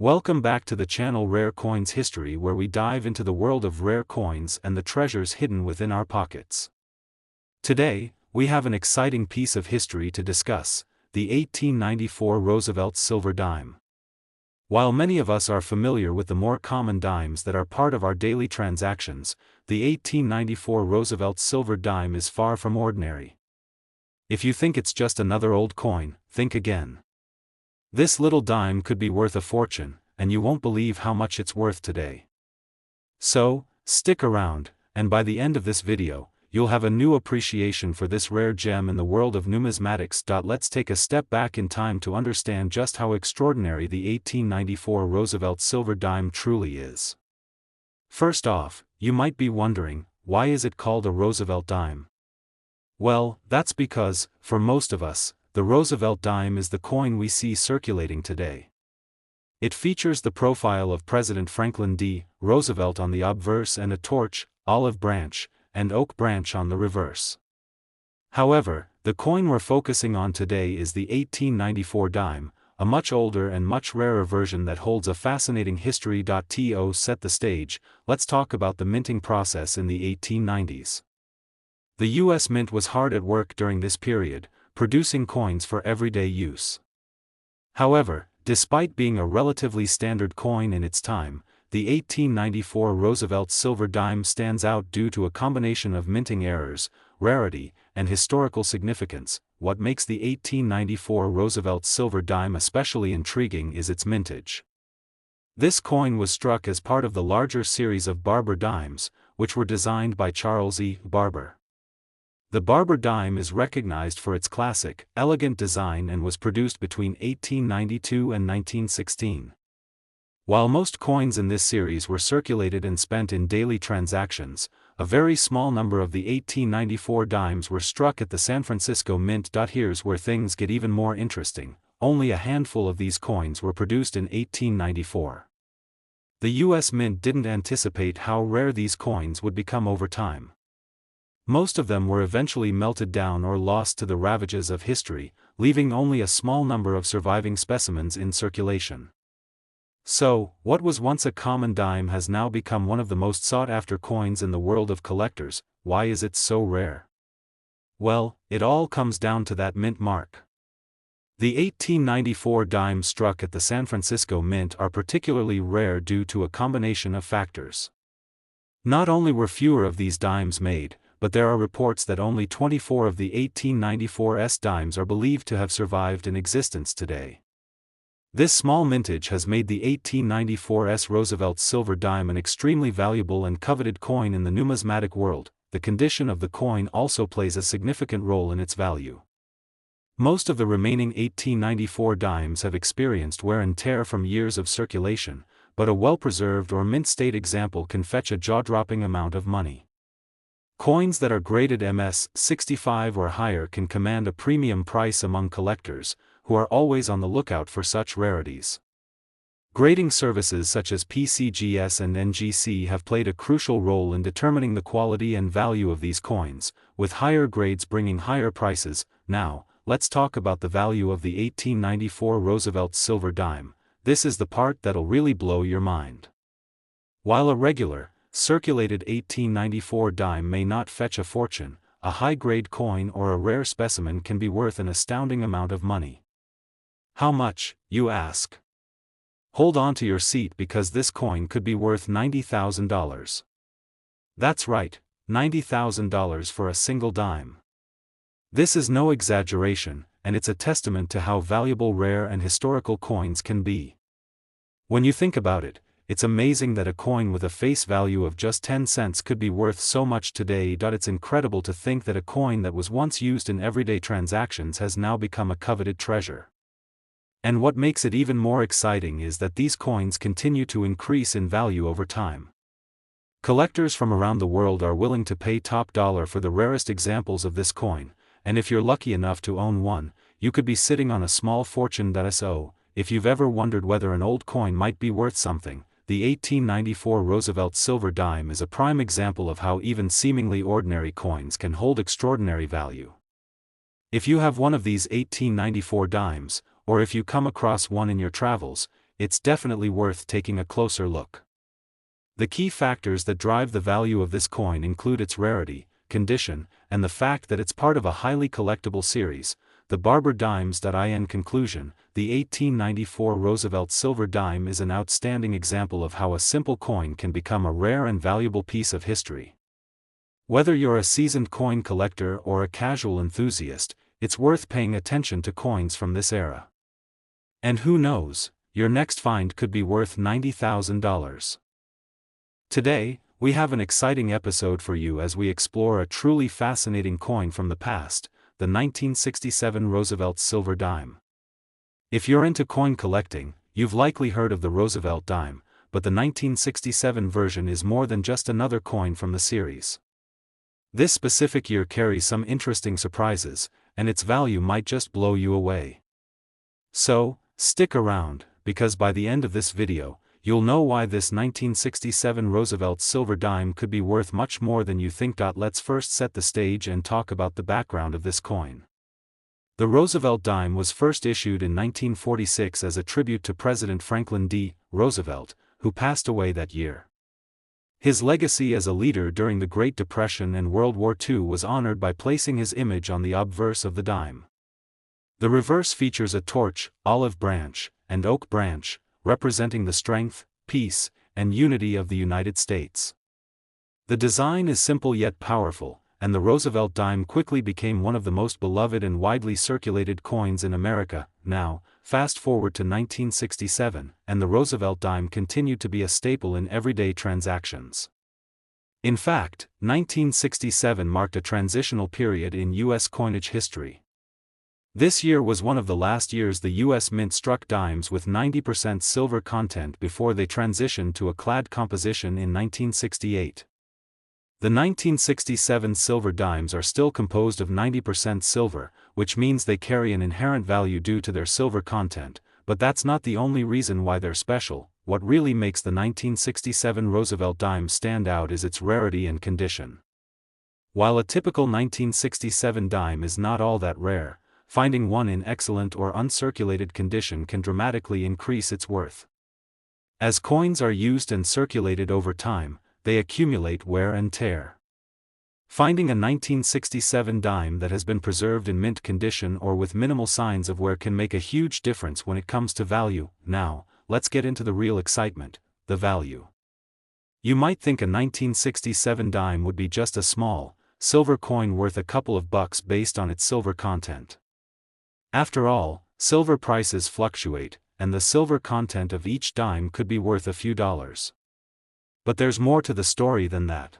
Welcome back to the channel Rare Coins History, where we dive into the world of rare coins and the treasures hidden within our pockets. Today, we have an exciting piece of history to discuss, the 1894 Roosevelt Silver Dime. While many of us are familiar with the more common dimes that are part of our daily transactions, the 1894 Roosevelt Silver Dime is far from ordinary. If you think it's just another old coin, think again. This little dime could be worth a fortune, and you won't believe how much it's worth today. So, stick around, and by the end of this video, you'll have a new appreciation for this rare gem in the world of numismatics. Let's take a step back in time to understand just how extraordinary the 1894 Roosevelt Silver Dime truly is. First off, you might be wondering, why is it called a Roosevelt dime? Well, that's because, for most of us, the Roosevelt dime is the coin we see circulating today. It features the profile of President Franklin D. Roosevelt on the obverse and a torch, olive branch, and oak branch on the reverse. However, the coin we're focusing on today is the 1894 dime, a much older and much rarer version that holds a fascinating history. To set the stage, let's talk about the minting process in the 1890s. The U.S. Mint was hard at work during this period, producing coins for everyday use. However, despite being a relatively standard coin in its time, the 1894 Roosevelt Silver Dime stands out due to a combination of minting errors, rarity, and historical significance. What makes the 1894 Roosevelt Silver Dime especially intriguing is its mintage. This coin was struck as part of the larger series of Barber dimes, which were designed by Charles E. Barber. The Barber dime is recognized for its classic, elegant design and was produced between 1892 and 1916. While most coins in this series were circulated and spent in daily transactions, a very small number of the 1894 dimes were struck at the San Francisco Mint. Here's where things get even more interesting: only a handful of these coins were produced in 1894. The U.S. Mint didn't anticipate how rare these coins would become over time. Most of them were eventually melted down or lost to the ravages of history, leaving only a small number of surviving specimens in circulation. So, what was once a common dime has now become one of the most sought-after coins in the world of collectors. Why is it so rare? Well, it all comes down to that mint mark. The 1894 dimes struck at the San Francisco Mint are particularly rare due to a combination of factors. Not only were fewer of these dimes made, but there are reports that only 24 of the 1894's dimes are believed to have survived in existence today. This small mintage has made the 1894's Roosevelt Silver Dime an extremely valuable and coveted coin in the numismatic world. The condition of the coin also plays a significant role in its value. Most of the remaining 1894 dimes have experienced wear and tear from years of circulation, but a well-preserved or mint-state example can fetch a jaw-dropping amount of money. Coins that are graded MS 65 or higher can command a premium price among collectors, who are always on the lookout for such rarities. Grading services such as PCGS and NGC have played a crucial role in determining the quality and value of these coins, with higher grades bringing higher prices. Now, let's talk about the value of the 1894 Roosevelt Silver Dime. This is the part that'll really blow your mind. While a regular, circulated 1894 dime may not fetch a fortune, a high-grade coin or a rare specimen can be worth an astounding amount of money. How much, you ask? Hold on to your seat, because this coin could be worth $90,000. That's right, $90,000 for a single dime. This is no exaggeration, and it's a testament to how valuable rare and historical coins can be. When you think about it, it's amazing that a coin with a face value of just 10 cents could be worth so much today. It's incredible to think that a coin that was once used in everyday transactions has now become a coveted treasure. And what makes it even more exciting is that these coins continue to increase in value over time. Collectors from around the world are willing to pay top dollar for the rarest examples of this coin, and if you're lucky enough to own one, you could be sitting on a small fortune. So, if you've ever wondered whether an old coin might be worth something, the 1894 Roosevelt Silver Dime is a prime example of how even seemingly ordinary coins can hold extraordinary value. If you have one of these 1894 dimes, or if you come across one in your travels, it's definitely worth taking a closer look. The key factors that drive the value of this coin include its rarity, condition, and the fact that it's part of a highly collectible series, the Barber Dimes. In conclusion, the 1894 Roosevelt silver dime is an outstanding example of how a simple coin can become a rare and valuable piece of history. Whether you're a seasoned coin collector or a casual enthusiast, it's worth paying attention to coins from this era. And who knows, your next find could be worth $90,000. Today, we have an exciting episode for you as we explore a truly fascinating coin from the past, the 1967 Roosevelt silver dime. If you're into coin collecting, you've likely heard of the Roosevelt dime, but the 1967 version is more than just another coin from the series. This specific year carries some interesting surprises, and its value might just blow you away. So, stick around, because by the end of this video, you'll know why this 1967 Roosevelt silver dime could be worth much more than you think. Let's first set the stage and talk about the background of this coin. The Roosevelt dime was first issued in 1946 as a tribute to President Franklin D. Roosevelt, who passed away that year. His legacy as a leader during the Great Depression and World War II was honored by placing his image on the obverse of the dime. The reverse features a torch, olive branch, and oak branch, representing the strength, peace, and unity of the United States. The design is simple yet powerful, and the Roosevelt dime quickly became one of the most beloved and widely circulated coins in America. Now, fast forward to 1967, and the Roosevelt dime continued to be a staple in everyday transactions. In fact, 1967 marked a transitional period in U.S. coinage history. This year was one of the last years the U.S. Mint struck dimes with 90% silver content before they transitioned to a clad composition in 1968. The 1967 silver dimes are still composed of 90% silver, which means they carry an inherent value due to their silver content, but that's not the only reason why they're special. What really makes the 1967 Roosevelt dime stand out is its rarity and condition. While a typical 1967 dime is not all that rare, finding one in excellent or uncirculated condition can dramatically increase its worth. As coins are used and circulated over time, they accumulate wear and tear. Finding a 1967 dime that has been preserved in mint condition or with minimal signs of wear can make a huge difference when it comes to value. Now, let's get into the real excitement, the value. You might think a 1967 dime would be just a small, silver coin worth a couple of bucks based on its silver content. After all, silver prices fluctuate, and the silver content of each dime could be worth a few dollars. But there's more to the story than that.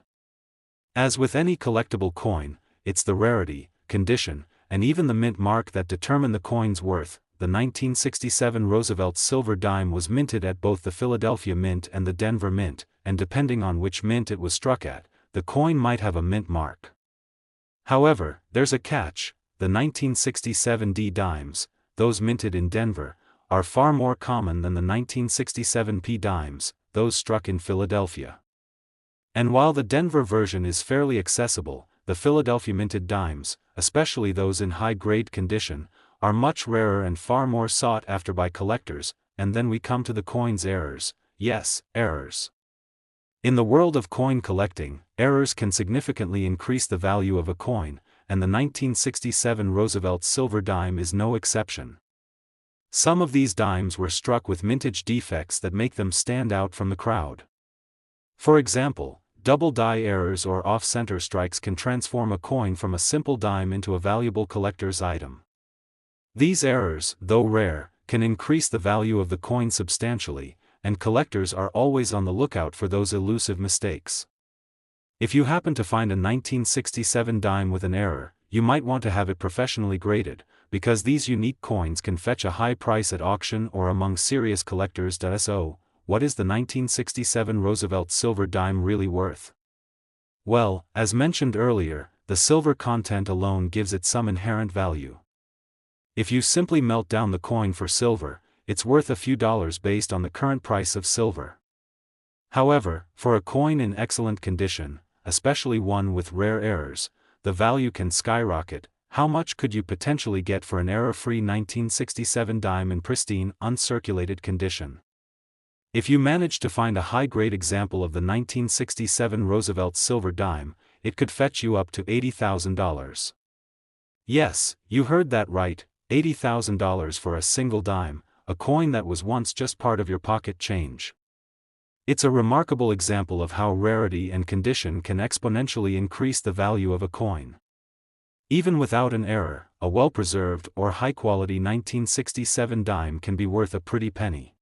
As with any collectible coin, it's the rarity, condition, and even the mint mark that determine the coin's worth. The 1967 Roosevelt silver dime was minted at both the Philadelphia Mint and the Denver Mint, and depending on which mint it was struck at, the coin might have a mint mark. However, there's a catch. The 1967 D dimes, those minted in Denver, are far more common than the 1967 P dimes, those struck in Philadelphia. And while the Denver version is fairly accessible, the Philadelphia minted dimes, especially those in high-grade condition, are much rarer and far more sought after by collectors. And then we come to the coin's errors. Yes, errors. In the world of coin collecting, errors can significantly increase the value of a coin, and the 1967 Roosevelt silver dime is no exception. Some of these dimes were struck with mintage defects that make them stand out from the crowd. For example, double die errors or off-center strikes can transform a coin from a simple dime into a valuable collector's item. These errors, though rare, can increase the value of the coin substantially, and collectors are always on the lookout for those elusive mistakes. If you happen to find a 1967 dime with an error, you might want to have it professionally graded, because these unique coins can fetch a high price at auction or among serious collectors. So, what is the 1967 Roosevelt silver dime really worth? Well, as mentioned earlier, the silver content alone gives it some inherent value. If you simply melt down the coin for silver, it's worth a few dollars based on the current price of silver. However, for a coin in excellent condition, especially one with rare errors, the value can skyrocket. How much could you potentially get for an error-free 1967 dime in pristine, uncirculated condition? If you manage to find a high-grade example of the 1967 Roosevelt silver dime, it could fetch you up to $80,000. Yes, you heard that right, $80,000 for a single dime, a coin that was once just part of your pocket change. It's a remarkable example of how rarity and condition can exponentially increase the value of a coin. Even without an error, a well-preserved or high-quality 1967 dime can be worth a pretty penny.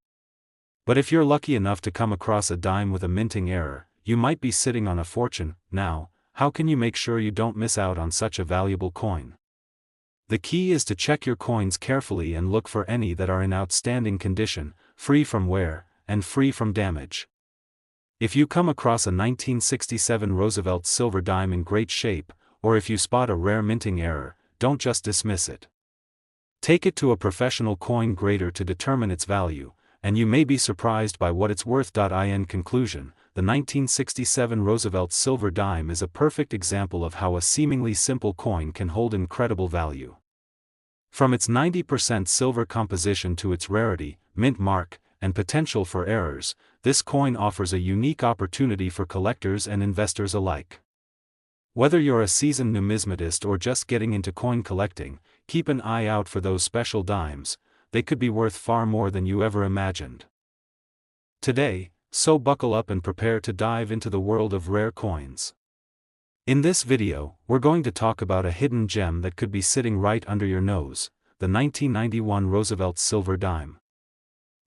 But if you're lucky enough to come across a dime with a minting error, you might be sitting on a fortune. Now, how can you make sure you don't miss out on such a valuable coin? The key is to check your coins carefully and look for any that are in outstanding condition, free from wear, and free from damage. If you come across a 1967 Roosevelt silver dime in great shape, or if you spot a rare minting error, don't just dismiss it. Take it to a professional coin grader to determine its value, and you may be surprised by what it's worth. In conclusion, the 1967 Roosevelt silver dime is a perfect example of how a seemingly simple coin can hold incredible value. From its 90% silver composition to its rarity, mint mark, and potential for errors, this coin offers a unique opportunity for collectors and investors alike. Whether you're a seasoned numismatist or just getting into coin collecting, keep an eye out for those special dimes. They could be worth far more than you ever imagined. Today, so buckle up and prepare to dive into the world of rare coins. In this video, we're going to talk about a hidden gem that could be sitting right under your nose, the 1991 Roosevelt silver dime.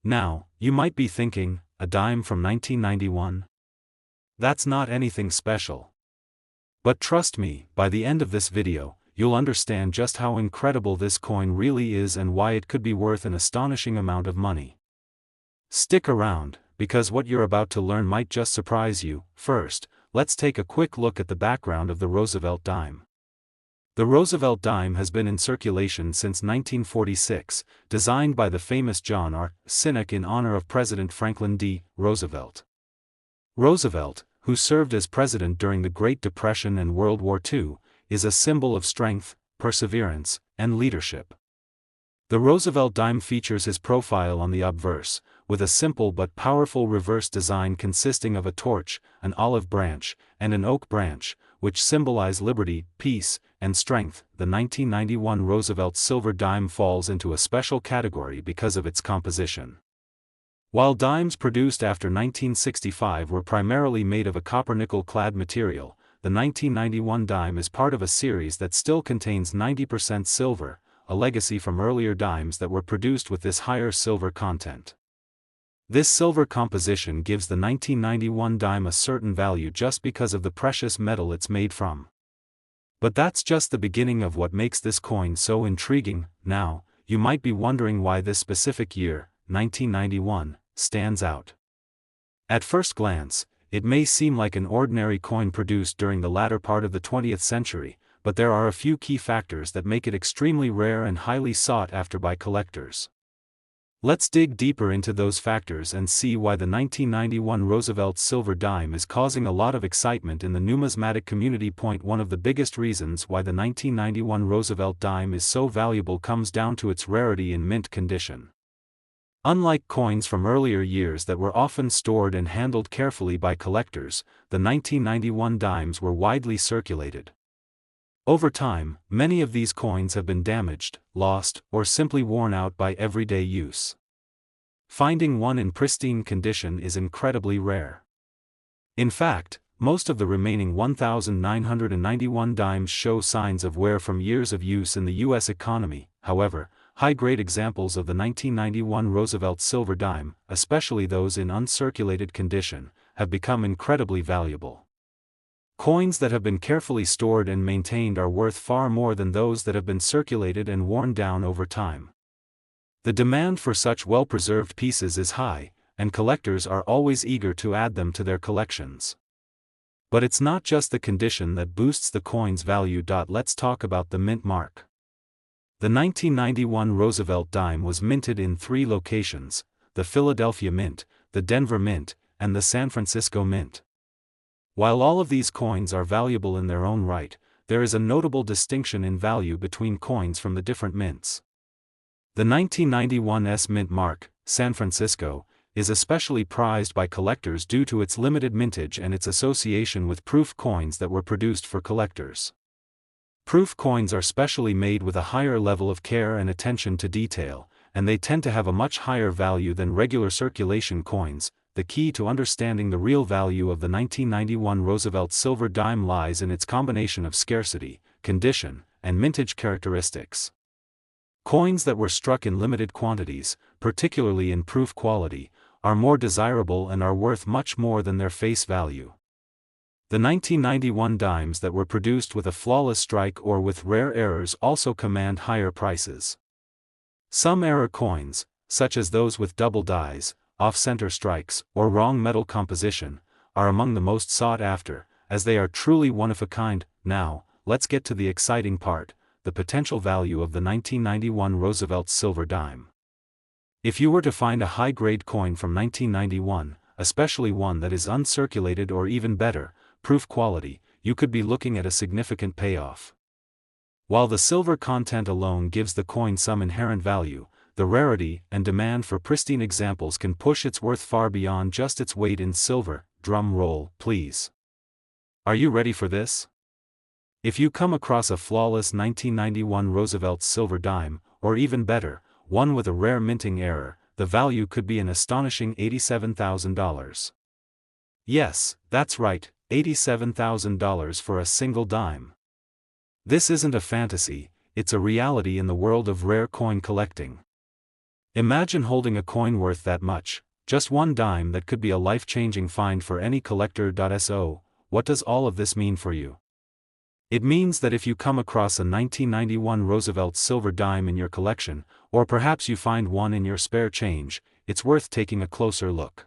Now, you might be thinking, a dime from 1991? That's not anything special. But trust me, by the end of this video, you'll understand just how incredible this coin really is and why it could be worth an astonishing amount of money. Stick around, because what you're about to learn might just surprise you. First, let's take a quick look at the background of the Roosevelt dime. The Roosevelt dime has been in circulation since 1946, designed by the famous John R. Sinek in honor of President Franklin D. Roosevelt. Roosevelt, who served as president during the Great Depression and World War II, is a symbol of strength, perseverance, and leadership. The Roosevelt dime features his profile on the obverse, with a simple but powerful reverse design consisting of a torch, an olive branch, and an oak branch, which symbolize liberty, peace, and strength. The 1991 Roosevelt silver dime falls into a special category because of its composition. While dimes produced after 1965 were primarily made of a copper-nickel-clad material, the 1991 dime is part of a series that still contains 90% silver, a legacy from earlier dimes that were produced with this higher silver content. This silver composition gives the 1991 dime a certain value just because of the precious metal it's made from. But that's just the beginning of what makes this coin so intriguing. Now, you might be wondering why this specific year, 1991, stands out. At first glance, it may seem like an ordinary coin produced during the latter part of the 20th century, but there are a few key factors that make it extremely rare and highly sought after by collectors. Let's dig deeper into those factors and see why the 1991 Roosevelt silver dime is causing a lot of excitement in the numismatic community. One of the biggest reasons why the 1991 Roosevelt dime is so valuable comes down to its rarity in mint condition. Unlike coins from earlier years that were often stored and handled carefully by collectors, the 1991 dimes were widely circulated. Over time, many of these coins have been damaged, lost, or simply worn out by everyday use. Finding one in pristine condition is incredibly rare. In fact, most of the remaining 1,991 dimes show signs of wear from years of use in the U.S. economy. However, high-grade examples of the 1991 Roosevelt silver dime, especially those in uncirculated condition, have become incredibly valuable. Coins that have been carefully stored and maintained are worth far more than those that have been circulated and worn down over time. The demand for such well-preserved pieces is high, and collectors are always eager to add them to their collections. But it's not just the condition that boosts the coin's value. Let's talk about the mint mark. The 1991 Roosevelt dime was minted in 3 locations: the Philadelphia Mint, the Denver Mint, and the San Francisco Mint. While all of these coins are valuable in their own right, there is a notable distinction in value between coins from the different mints. The 1991's mint mark, San Francisco, is especially prized by collectors due to its limited mintage and its association with proof coins that were produced for collectors. Proof coins are specially made with a higher level of care and attention to detail, and they tend to have a much higher value than regular circulation coins. The key to understanding the real value of the 1991 Roosevelt silver dime lies in its combination of scarcity, condition, and mintage characteristics. Coins that were struck in limited quantities, particularly in proof quality, are more desirable and are worth much more than their face value. The 1991 dimes that were produced with a flawless strike or with rare errors also command higher prices. Some error coins, such as those with double dies, off-center strikes, or wrong metal composition, are among the most sought after, as they are truly one of a kind. Now, let's get to the exciting part, the potential value of the 1991 Roosevelt silver dime. If you were to find a high-grade coin from 1991, especially one that is uncirculated or even better, proof quality, you could be looking at a significant payoff. While the silver content alone gives the coin some inherent value, the rarity and demand for pristine examples can push its worth far beyond just its weight in silver. Drum roll, please. Are you ready for this? If you come across a flawless 1991 Roosevelt silver dime, or even better, one with a rare minting error, the value could be an astonishing $87,000. Yes, that's right, $87,000 for a single dime. This isn't a fantasy, it's a reality in the world of rare coin collecting. Imagine holding a coin worth that much, just one dime that could be a life-changing find for any collector. So, what does all of this mean for you? It means that if you come across a 1991 Roosevelt silver dime in your collection, or perhaps you find one in your spare change, it's worth taking a closer look.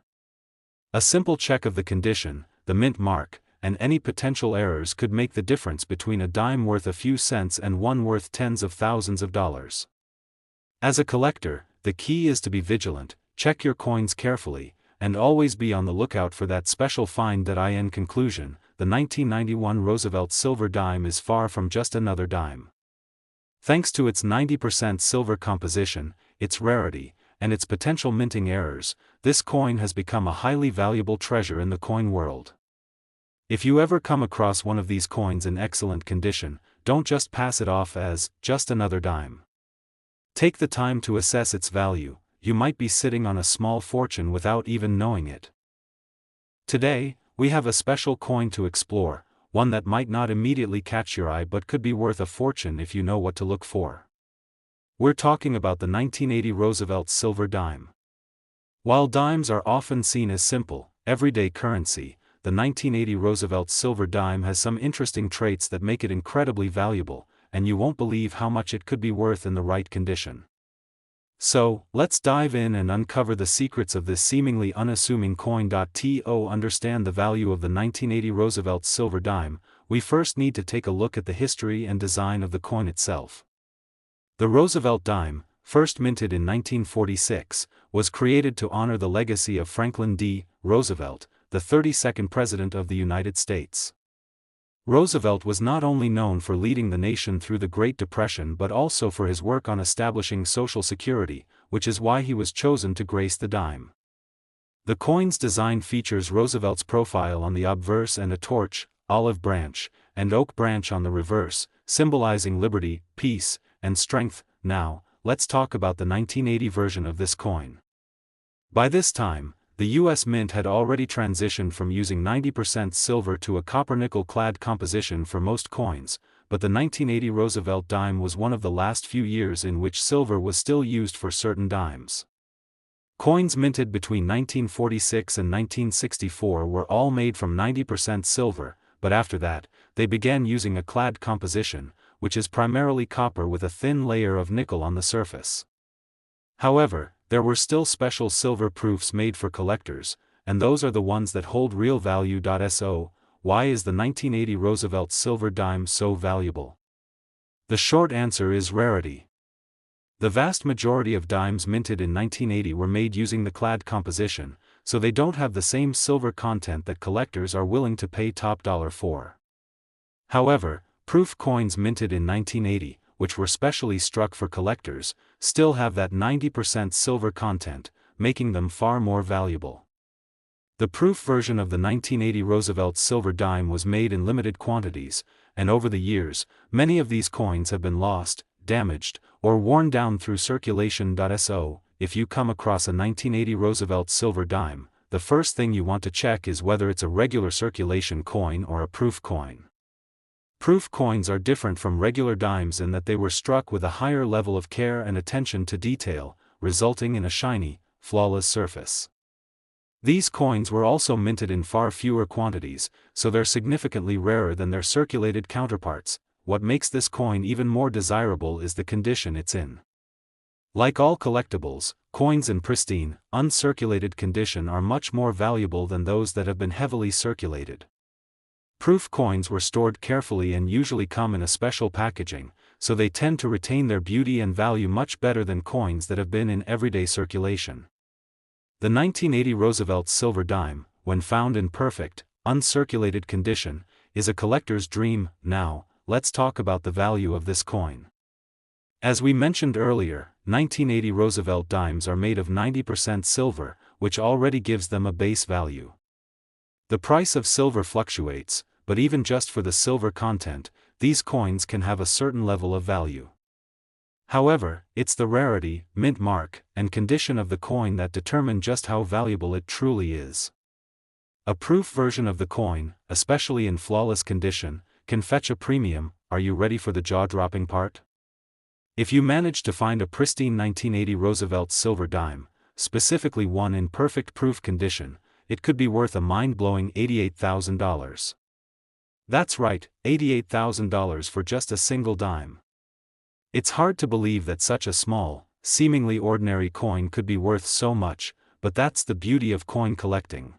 A simple check of the condition, the mint mark, and any potential errors could make the difference between a dime worth a few cents and one worth tens of thousands of dollars. As a collector, the key is to be vigilant, check your coins carefully, and always be on the lookout for that special find. In conclusion, the 1991 Roosevelt silver dime is far from just another dime. Thanks to its 90% silver composition, its rarity, and its potential minting errors, this coin has become a highly valuable treasure in the coin world. If you ever come across one of these coins in excellent condition, don't just pass it off as just another dime. Take the time to assess its value. You might be sitting on a small fortune without even knowing it. Today, we have a special coin to explore, one that might not immediately catch your eye but could be worth a fortune if you know what to look for. We're talking about the 1980 Roosevelt silver dime. While dimes are often seen as simple, everyday currency, the 1980 Roosevelt silver dime has some interesting traits that make it incredibly valuable, and you won't believe how much it could be worth in the right condition. So, let's dive in and uncover the secrets of this seemingly unassuming coin. To understand the value of the 1980 Roosevelt silver dime, we first need to take a look at the history and design of the coin itself. The Roosevelt dime, first minted in 1946, was created to honor the legacy of Franklin D. Roosevelt, the 32nd President of the United States. Roosevelt was not only known for leading the nation through the Great Depression but also for his work on establishing Social Security, which is why he was chosen to grace the dime. The coin's design features Roosevelt's profile on the obverse and a torch, olive branch, and oak branch on the reverse, symbolizing liberty, peace, and strength. Now, let's talk about the 1980 version of this coin. By this time, the U.S. Mint had already transitioned from using 90% silver to a copper-nickel clad composition for most coins, but the 1980 Roosevelt dime was one of the last few years in which silver was still used for certain dimes. Coins minted between 1946 and 1964 were all made from 90% silver, but after that, they began using a clad composition, which is primarily copper with a thin layer of nickel on the surface. However, there were still special silver proofs made for collectors, and those are the ones that hold real value. So, why is the 1980 Roosevelt silver dime so valuable? The short answer is rarity. The vast majority of dimes minted in 1980 were made using the clad composition, so they don't have the same silver content that collectors are willing to pay top dollar for. However, proof coins minted in 1980, which were specially struck for collectors, still have that 90% silver content, making them far more valuable. The proof version of the 1980 Roosevelt silver dime was made in limited quantities, and over the years, many of these coins have been lost, damaged, or worn down through circulation. So, if you come across a 1980 Roosevelt silver dime, the first thing you want to check is whether it's a regular circulation coin or a proof coin. Proof coins are different from regular dimes in that they were struck with a higher level of care and attention to detail, resulting in a shiny, flawless surface. These coins were also minted in far fewer quantities, so they're significantly rarer than their circulated counterparts. What makes this coin even more desirable is the condition it's in. Like all collectibles, coins in pristine, uncirculated condition are much more valuable than those that have been heavily circulated. Proof coins were stored carefully and usually come in a special packaging, so they tend to retain their beauty and value much better than coins that have been in everyday circulation. The 1980 Roosevelt silver dime, when found in perfect, uncirculated condition, is a collector's dream. Now, let's talk about the value of this coin. As we mentioned earlier, 1980 Roosevelt dimes are made of 90% silver, which already gives them a base value. The price of silver fluctuates, but even just for the silver content, these coins can have a certain level of value. However, it's the rarity, mint mark, and condition of the coin that determine just how valuable it truly is. A proof version of the coin, especially in flawless condition, can fetch a premium. Are you ready for the jaw-dropping part? If you manage to find a pristine 1980 Roosevelt silver dime, specifically one in perfect proof condition, it could be worth a mind-blowing $88,000. That's right, $88,000 for just a single dime. It's hard to believe that such a small, seemingly ordinary coin could be worth so much, but that's the beauty of coin collecting.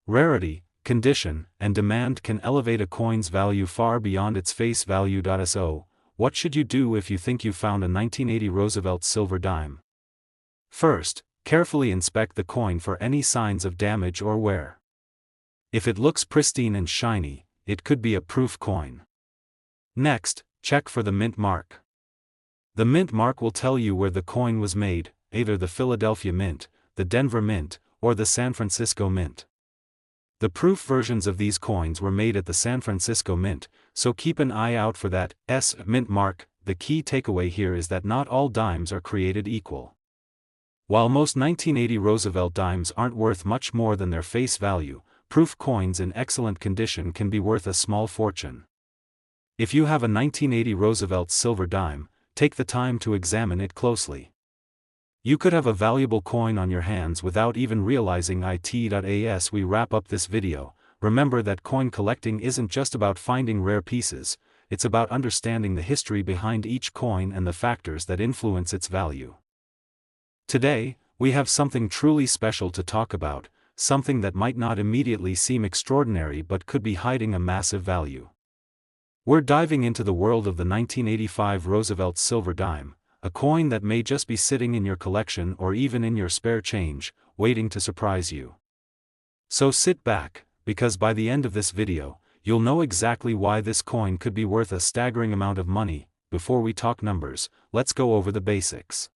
Rarity, condition, and demand can elevate a coin's value far beyond its face value. So, what should you do if you think you found a 1980 Roosevelt silver dime? First, carefully inspect the coin for any signs of damage or wear. If it looks pristine and shiny, it could be a proof coin. Next, check for the mint mark. The mint mark will tell you where the coin was made, either the Philadelphia Mint, the Denver Mint, or the San Francisco Mint. The proof versions of these coins were made at the San Francisco Mint, so keep an eye out for that mint mark. The key takeaway here is that not all dimes are created equal. While most 1980 Roosevelt dimes aren't worth much more than their face value, proof coins in excellent condition can be worth a small fortune. If you have a 1980 Roosevelt silver dime, take the time to examine it closely. You could have a valuable coin on your hands without even realizing it. As we wrap up this video, remember that coin collecting isn't just about finding rare pieces, it's about understanding the history behind each coin and the factors that influence its value. Today, we have something truly special to talk about, something that might not immediately seem extraordinary but could be hiding a massive value. We're diving into the world of the 1985 Roosevelt silver dime, a coin that may just be sitting in your collection or even in your spare change, waiting to surprise you. So sit back, because by the end of this video, you'll know exactly why this coin could be worth a staggering amount of money. Before we talk numbers, let's go over the basics.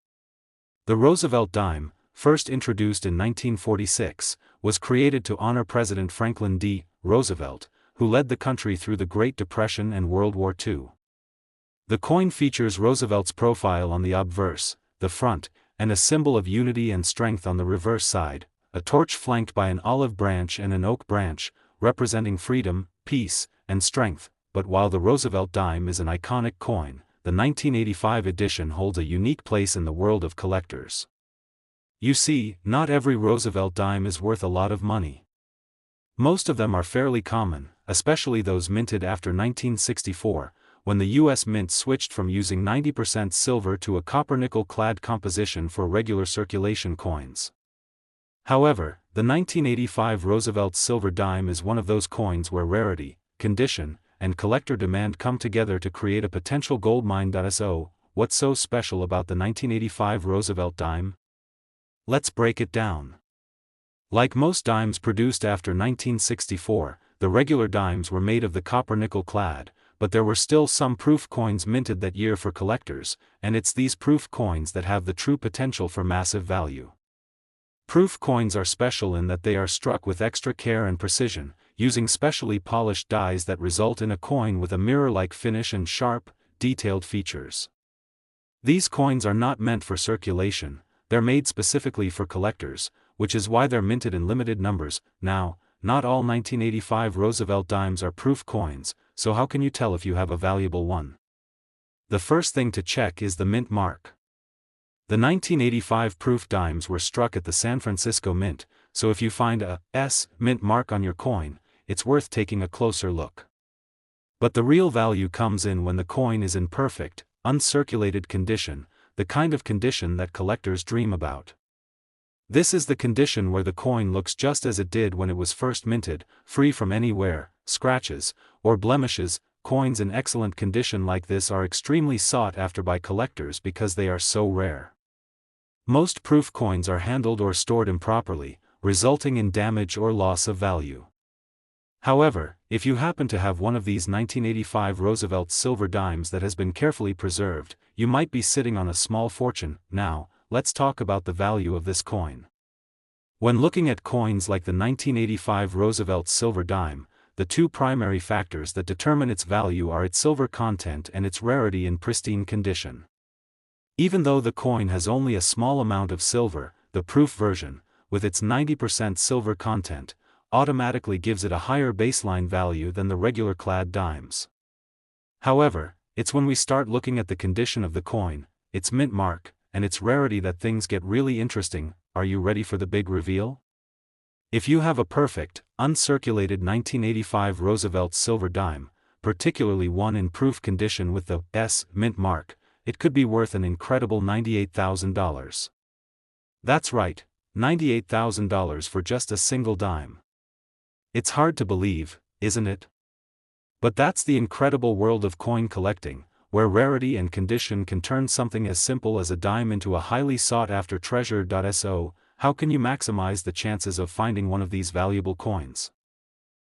The Roosevelt dime, first introduced in 1946, was created to honor President Franklin D. Roosevelt, who led the country through the Great Depression and World War II. The coin features Roosevelt's profile on the obverse, the front, and a symbol of unity and strength on the reverse side, a torch flanked by an olive branch and an oak branch, representing freedom, peace, and strength. But while the Roosevelt dime is an iconic coin, the 1985 edition holds a unique place in the world of collectors. You see, not every Roosevelt dime is worth a lot of money. Most of them are fairly common, especially those minted after 1964, when the U.S. Mint switched from using 90% silver to a copper-nickel-clad composition for regular circulation coins. However, the 1985 Roosevelt silver dime is one of those coins where rarity, condition, and collector demand come together to create a potential goldmine. So, what's so special about the 1985 Roosevelt dime? Let's break it down. Like most dimes produced after 1964, the regular dimes were made of the copper-nickel clad, but there were still some proof coins minted that year for collectors, and it's these proof coins that have the true potential for massive value. Proof coins are special in that they are struck with extra care and precision, using specially polished dies that result in a coin with a mirror-like finish and sharp, detailed features. These coins are not meant for circulation, they're made specifically for collectors, which is why they're minted in limited numbers. Now, not all 1985 Roosevelt dimes are proof coins, so how can you tell if you have a valuable one? The first thing to check is the mint mark. The 1985 proof dimes were struck at the San Francisco Mint, so if you find a S mint mark on your coin, it's worth taking a closer look. But the real value comes in when the coin is in perfect, uncirculated condition, the kind of condition that collectors dream about. This is the condition where the coin looks just as it did when it was first minted, free from any wear, scratches, or blemishes. Coins in excellent condition like this are extremely sought after by collectors because they are so rare. Most proof coins are handled or stored improperly, resulting in damage or loss of value. However, if you happen to have one of these 1985 Roosevelt silver dimes that has been carefully preserved, you might be sitting on a small fortune. Now, let's talk about the value of this coin. When looking at coins like the 1985 Roosevelt silver dime, the two primary factors that determine its value are its silver content and its rarity in pristine condition. Even though the coin has only a small amount of silver, the proof version, with its 90% silver content, automatically gives it a higher baseline value than the regular clad dimes. However, it's when we start looking at the condition of the coin, its mint mark, and its rarity that things get really interesting. Are you ready for the big reveal? If you have a perfect, uncirculated 1985 Roosevelt silver dime, particularly one in proof condition with the S mint mark, it could be worth an incredible $98,000. That's right, $98,000 for just a single dime. It's hard to believe, isn't it? But that's the incredible world of coin collecting, where rarity and condition can turn something as simple as a dime into a highly sought-after treasure. So, how can you maximize the chances of finding one of these valuable coins?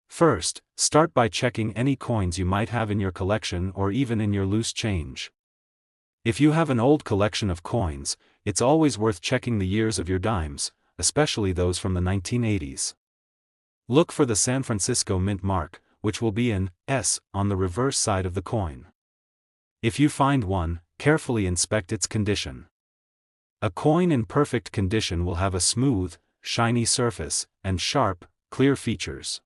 First, start by checking any coins you might have in your collection or even in your loose change. If you have an old collection of coins, it's always worth checking the years of your dimes, especially those from the 1980s. Look for the San Francisco Mint mark, which will be an S on the reverse side of the coin. If you find one, carefully inspect its condition. A coin in perfect condition will have a smooth, shiny surface, and sharp, clear features.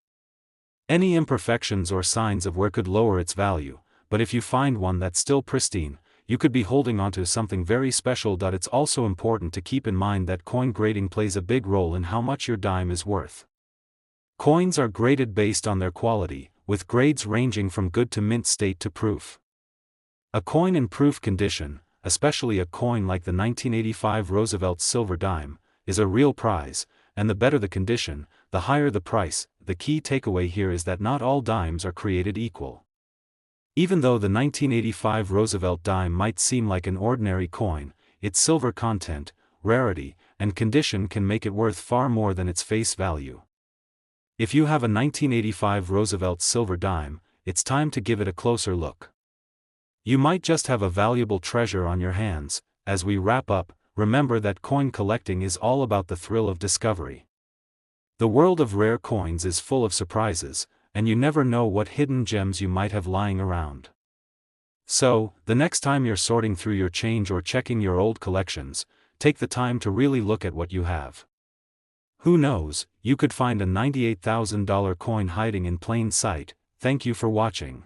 Any imperfections or signs of wear could lower its value, but if you find one that's still pristine, you could be holding onto something very special. It's also important to keep in mind that coin grading plays a big role in how much your dime is worth. Coins are graded based on their quality, with grades ranging from good to mint state to proof. A coin in proof condition, especially a coin like the 1985 Roosevelt silver dime, is a real prize, and the better the condition, the higher the price. The key takeaway here is that not all dimes are created equal. Even though the 1985 Roosevelt dime might seem like an ordinary coin, its silver content, rarity, and condition can make it worth far more than its face value. If you have a 1985 Roosevelt silver dime, it's time to give it a closer look. You might just have a valuable treasure on your hands. As we wrap up, remember that coin collecting is all about the thrill of discovery. The world of rare coins is full of surprises, and you never know what hidden gems you might have lying around. So, the next time you're sorting through your change or checking your old collections, take the time to really look at what you have. Who knows, you could find a $98,000 coin hiding in plain sight. Thank you for watching.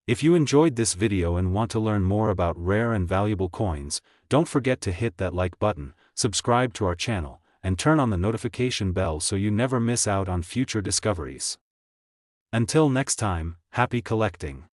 If you enjoyed this video and want to learn more about rare and valuable coins, don't forget to hit that like button, subscribe to our channel, and turn on the notification bell so you never miss out on future discoveries. Until next time, happy collecting.